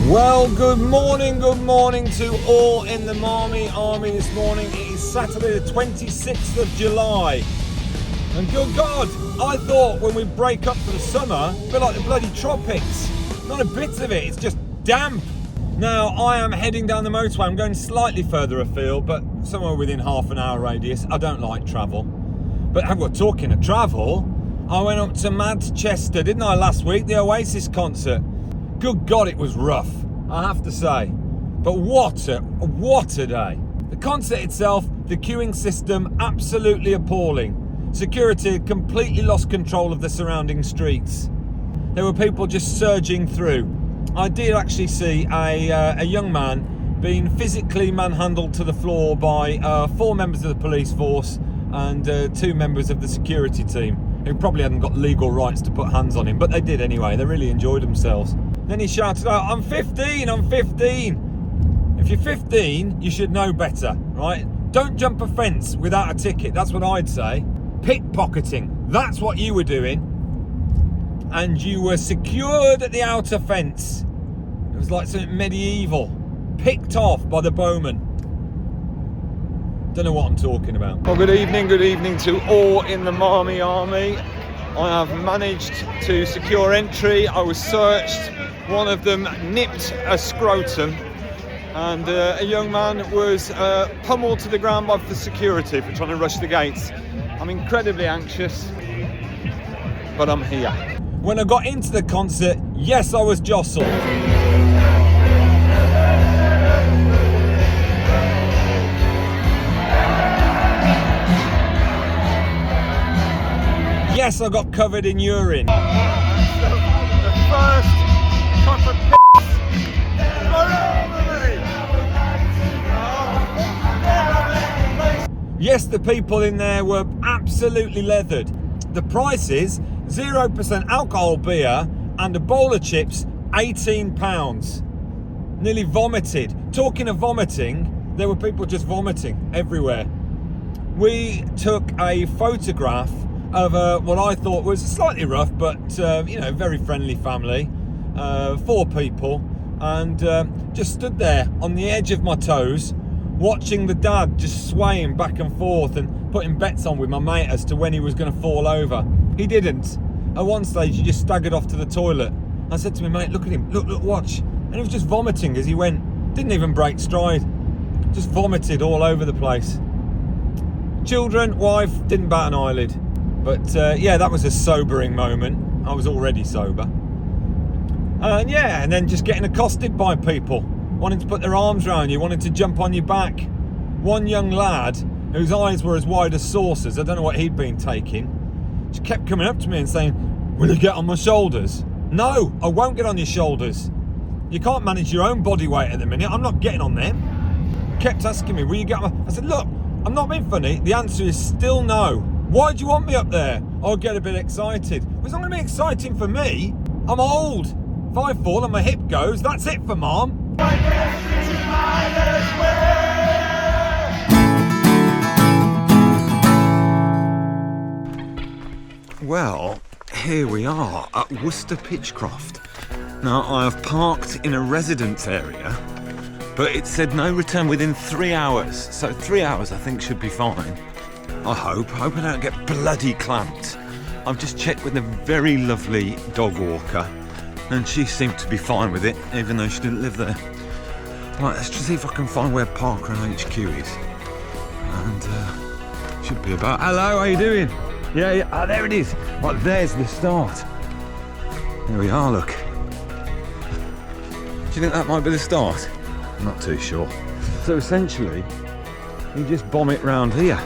Well, good morning to all in the Marmy Army this morning. It is Saturday the 26th of July. And good God, I thought when we break up for the summer, a bit like the bloody tropics. Not a bit of it, it's just damp. Now, I am heading down the motorway. I'm going slightly further afield, but somewhere within half an hour radius. I don't like travel. But we're talking of travel. I went up to Manchester, didn't I, last week? The Oasis concert. Good God, it was rough, I have to say. But what a day. The concert itself, the queuing system, absolutely appalling. Security had completely lost control of the surrounding streets. There were people just surging through. I did actually see a young man being physically manhandled to the floor by 4 members of the police force and 2 members of the security team, who probably hadn't got legal rights to put hands on him, but they did anyway. They really enjoyed themselves. Then he shouted out, I'm 15. If you're 15, you should know better, right? Don't jump a fence without a ticket. That's what I'd say. Pickpocketing, that's what you were doing. And you were secured at the outer fence. It was like something medieval. Picked off by the bowman. Don't know what I'm talking about. Well, good evening to all in the Marmy Army. I have managed to secure entry. I was searched. One of them nipped a scrotum, and a young man was pummeled to the ground by the security for trying to rush the gates. I'm incredibly anxious, but I'm here. When I got into the concert, yes, I was jostled. Yes, I got covered in urine. The first cup of piss. Yes, the people in there were absolutely leathered. The prices, 0% alcohol beer and a bowl of chips, £18. Nearly vomited. Talking of vomiting, there were people just vomiting everywhere. We took a photograph of what I thought was slightly rough, but very friendly family, 4 people, and just stood there on the edge of my toes, watching the dad just swaying back and forth and putting bets on with my mate as to when he was going to fall over. He didn't. At one stage, he just staggered off to the toilet. I said to my mate, look at him, look, watch. And he was just vomiting as he went. Didn't even break stride. Just vomited all over the place. Children, wife, didn't bat an eyelid. But that was a sobering moment. I was already sober. And then just getting accosted by people, wanting to put their arms around you, wanting to jump on your back. One young lad, whose eyes were as wide as saucers, I don't know what he'd been taking, just kept coming up to me and saying, will you get on my shoulders? No, I won't get on your shoulders. You can't manage your own body weight at the minute. I'm not getting on them. Kept asking me, will you get on my... I said, look, I'm not being funny. The answer is still no. Why do you want me up there? I'll get a bit excited. Well, it's not going to be exciting for me. I'm old. If I fall and my hip goes, that's it for Mom. Well, here we are at Worcester Pitchcroft. Now, I have parked in a residence area, but it said no return within 3 hours. So 3 hours I think should be fine. I hope I don't get bloody clamped. I've just checked with a very lovely dog walker and she seemed to be fine with it, even though she didn't live there. Right, let's just see if I can find where Parkrun HQ is. And should be about... Hello, how you doing? Yeah, oh, there it is. Right, there's the start. There we are, look. Do you think that might be the start? I'm not too sure. So essentially, you just bomb it round here.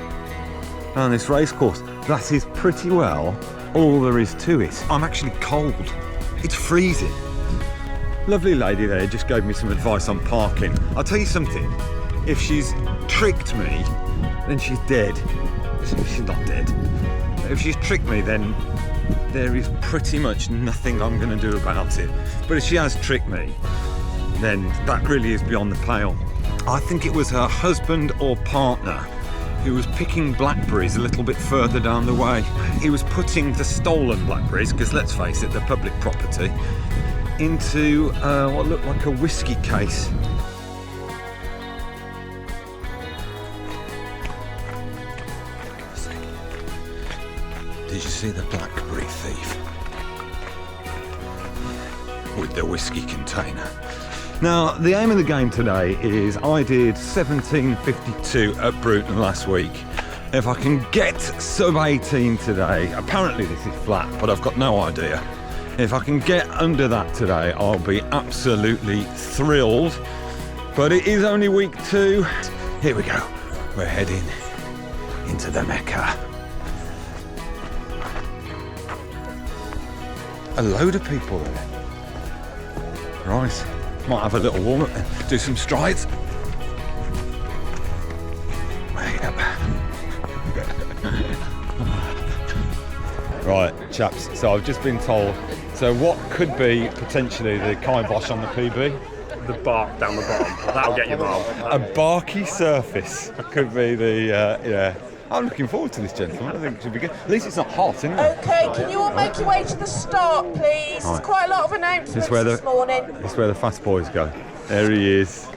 And this racecourse, that is pretty well all there is to it. I'm actually cold. It's freezing. Lovely lady there just gave me some advice on parking. I'll tell you something, if she's tricked me, then she's dead. She's not dead. If she's tricked me, then there is pretty much nothing I'm going to do about it. But if she has tricked me, then that really is beyond the pale. I think it was her husband or partner who was picking blackberries a little bit further down the way. He was putting the stolen blackberries, because let's face it, they're public property, into what looked like a whiskey case. Did you see the blackberry thief with the whiskey container? Now, the aim of the game today is I did 17.52 at Bruton last week. If I can get sub 18 today, apparently this is flat, but I've got no idea. If I can get under that today, I'll be absolutely thrilled. But it is only week 2. Here we go. We're heading into the Mecca. A load of people there. Right, might have a little warm up then. Do some strides. Way up. Right, chaps, so I've just been told, so what could be potentially the kibosh on the PB? The bark down the bottom. That'll get you marm. A Barky Surface could be the, yeah. I'm looking forward to this, gentlemen. I think it should be good. At least it's not hot, anyway. Okay, can you all make your way to the start, please? Right. There's quite a lot of announcements this morning. This is where the fast boys go. There he is,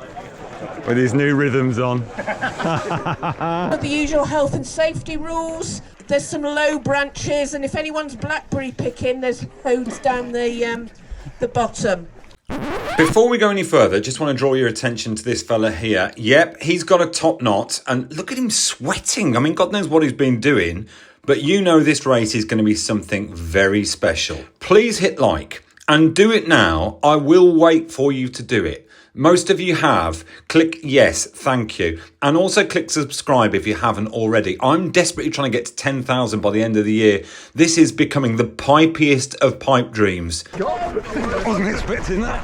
with his new rhythms on. The usual health and safety rules. There's some low branches, and if anyone's blackberry picking, there's loads down the bottom. Before we go any further, just want to draw your attention to this fella here. Yep, he's got a top knot, and look at him sweating. I mean, God knows what he's been doing, but you know this race is going to be something very special. Please hit like, and do it now. I will wait for you to do it. Most of you have. Click yes, thank you. And also click subscribe if you haven't already. I'm desperately trying to get to 10,000 by the end of the year. This is becoming the pipiest of pipe dreams. I wasn't expecting that.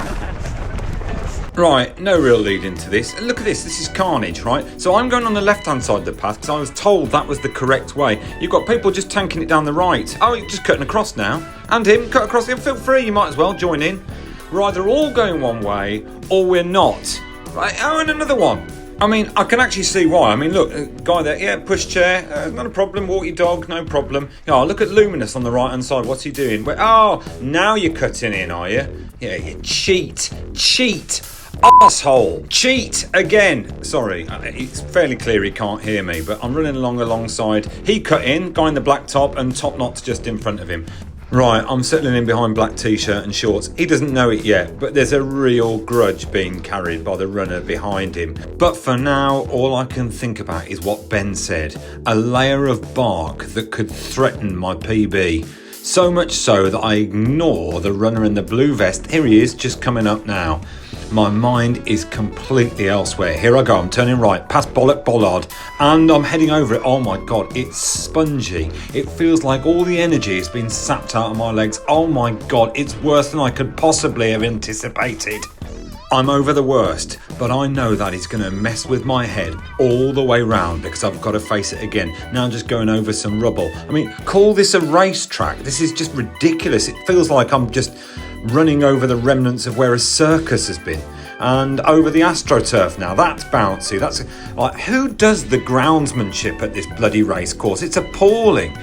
Right, no real lead into this. And look at this is carnage, right? So I'm going on the left-hand side of the path because I was told that was the correct way. You've got people just tanking it down the right. Oh, you're just cutting across now. And him, cut across him. Feel free, you might as well join in. We're either all going one way or we're not. Right? Oh, and another one. I mean, I can actually see why. I mean, look, guy there, yeah, pushchair, not a problem. Walk your dog, no problem. Oh, look at Luminous on the right-hand side. What's he doing? Oh, now you're cutting in, are you? Yeah, you cheat, arsehole, cheat again. Sorry, it's fairly clear he can't hear me, but I'm running alongside. He cut in, guy in the black top, and top knot's just in front of him. Right, I'm settling in behind black t-shirt and shorts. He doesn't know it yet, but there's a real grudge being carried by the runner behind him. But for now, all I can think about is what Ben said. A layer of bark that could threaten my PB. So much so that I ignore the runner in the blue vest. Here he is, just coming up now. My mind is completely elsewhere. Here I go, I'm turning right, past Bollard, and I'm heading over it. Oh my God, it's spongy. It feels like all the energy has been sapped out of my legs. Oh my God, it's worse than I could possibly have anticipated. I'm over the worst, but I know that it's going to mess with my head all the way round because I've got to face it again. Now I'm just going over some rubble. I mean, call this a racetrack. This is just ridiculous. It feels like I'm just running over the remnants of where a circus has been. And over the AstroTurf now. That's bouncy. That's like, who does the groundsmanship at this bloody race course? It's appalling.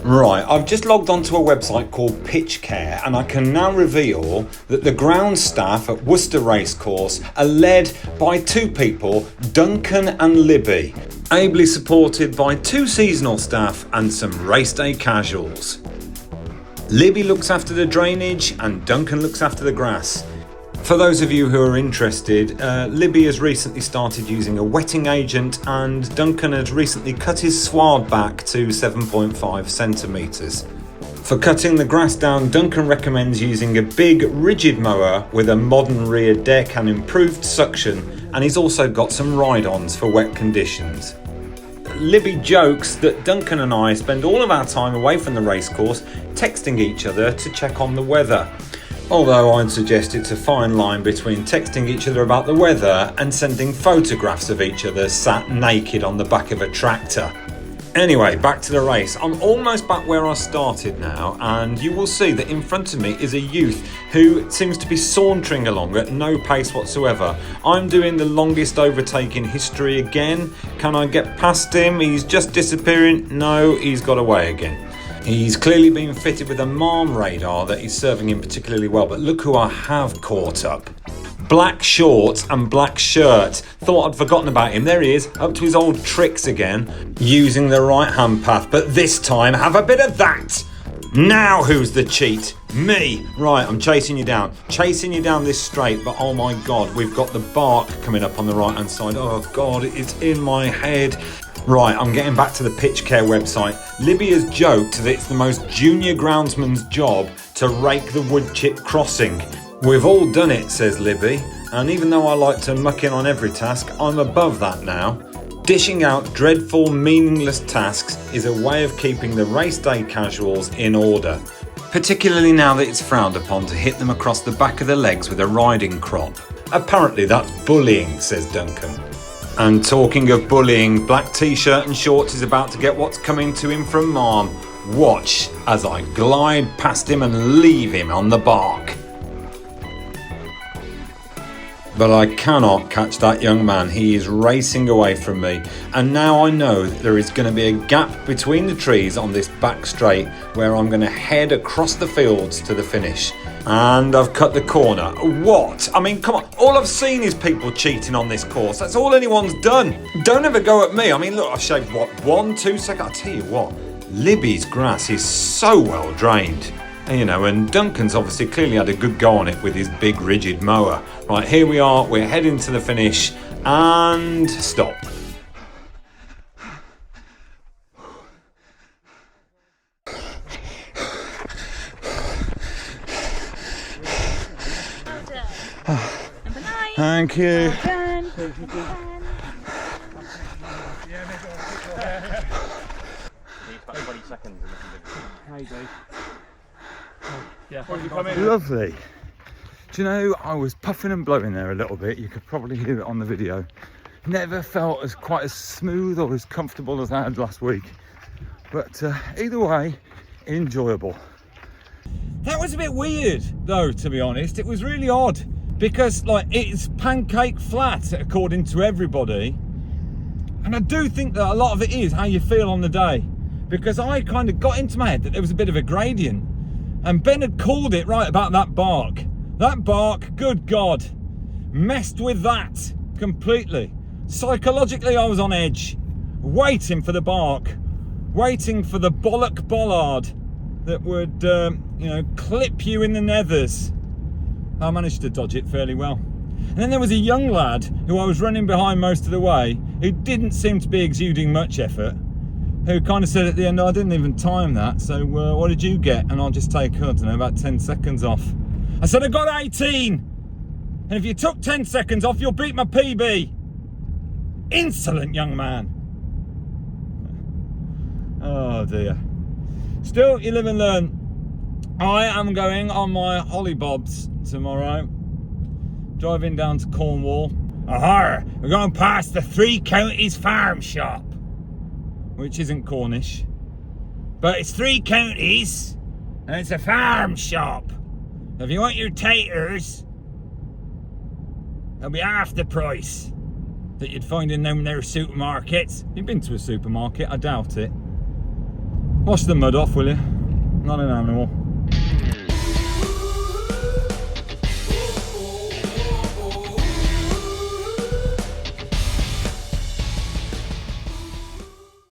Right, I've just logged onto a website called Pitchcare, and I can now reveal that the ground staff at Worcester Racecourse are led by 2 people, Duncan and Libby, ably supported by 2 seasonal staff and some race day casuals. Libby looks after the drainage and Duncan looks after the grass. For those of you who are interested, Libby has recently started using a wetting agent and Duncan has recently cut his sward back to 7.5 centimetres. For cutting the grass down, Duncan recommends using a big rigid mower with a modern rear deck and improved suction, and he's also got some ride-ons for wet conditions. Libby jokes that Duncan and I spend all of our time away from the racecourse texting each other to check on the weather. Although I'd suggest it's a fine line between texting each other about the weather and sending photographs of each other sat naked on the back of a tractor. Anyway, back to the race. I'm almost back where I started now, and you will see that in front of me is a youth who seems to be sauntering along at no pace whatsoever. I'm doing the longest overtake in history again. Can I get past him? He's just disappearing. No, he's got away again. He's clearly been fitted with a MARM radar that is serving him particularly well, but look who I have caught up. Black shorts and black shirt. Thought I'd forgotten about him. There he is, up to his old tricks again, using the right hand path, but this time have a bit of that. Now who's the cheat? Me. Right, I'm chasing you down this straight, but oh my god, we've got the Bark coming up on the right hand side. Oh god, it's in my head. Right, I'm getting back to the pitch care website. Libby has joked that it's the most junior groundsman's job to rake the wood chip crossing. We've all done it, says Libby, and even though I like to muck in on every task, I'm above that now. Dishing out dreadful, meaningless tasks is a way of keeping the race day casuals in order, particularly now that it's frowned upon to hit them across the back of the legs with a riding crop. Apparently that's bullying, says Duncan. And talking of bullying, black t-shirt and shorts is about to get what's coming to him from MARM. Watch as I glide past him and leave him on the Bark. But I cannot catch that young man. He is racing away from me. And now I know that there is going to be a gap between the trees on this back straight where I'm going to head across the fields to the finish. And I've cut the corner. What? I mean, come on. All I've seen is people cheating on this course. That's all anyone's done. Don't ever go at me. I mean, look, I've shaved, what, 1-2 seconds? I'll tell you what, Libby's grass is so well drained. You know, and Duncan's obviously clearly had a good go on it with his big rigid mower. Right, here we are, we're heading to the finish, and stop. Thank you. Lovely. Do you know, I was puffing and blowing there a little bit. You could probably hear it on the video. Never felt quite as smooth or as comfortable as I had last week. But either way, enjoyable. That was a bit weird though, to be honest. It was really odd because like it's pancake flat according to everybody. And I do think that a lot of it is how you feel on the day, because I kind of got into my head that there was a bit of a gradient. And Ben had called it right about that Bark. That Bark, good God, messed with that completely. Psychologically, I was on edge, waiting for the Bark, waiting for the bollock bollard that would, clip you in the nethers. I managed to dodge it fairly well. And then there was a young lad who I was running behind most of the way, who didn't seem to be exuding much effort, who kind of said at the end, I didn't even time that, so what did you get? And I'll just take, I don't know, about 10 seconds off. I said, I got 18! And if you took 10 seconds off, you'll beat my PB. Insolent young man. Oh dear. Still, you live and learn. I am going on my hollybobs tomorrow. Driving down to Cornwall. Aha! We're going past the Three Counties Farm Shop, which isn't Cornish, but it's 3 counties and it's a farm shop. If you want your taters, they'll be half the price that you'd find in them there supermarkets. You've been to a supermarket? I doubt it. Wash the mud off, will you? Not an animal.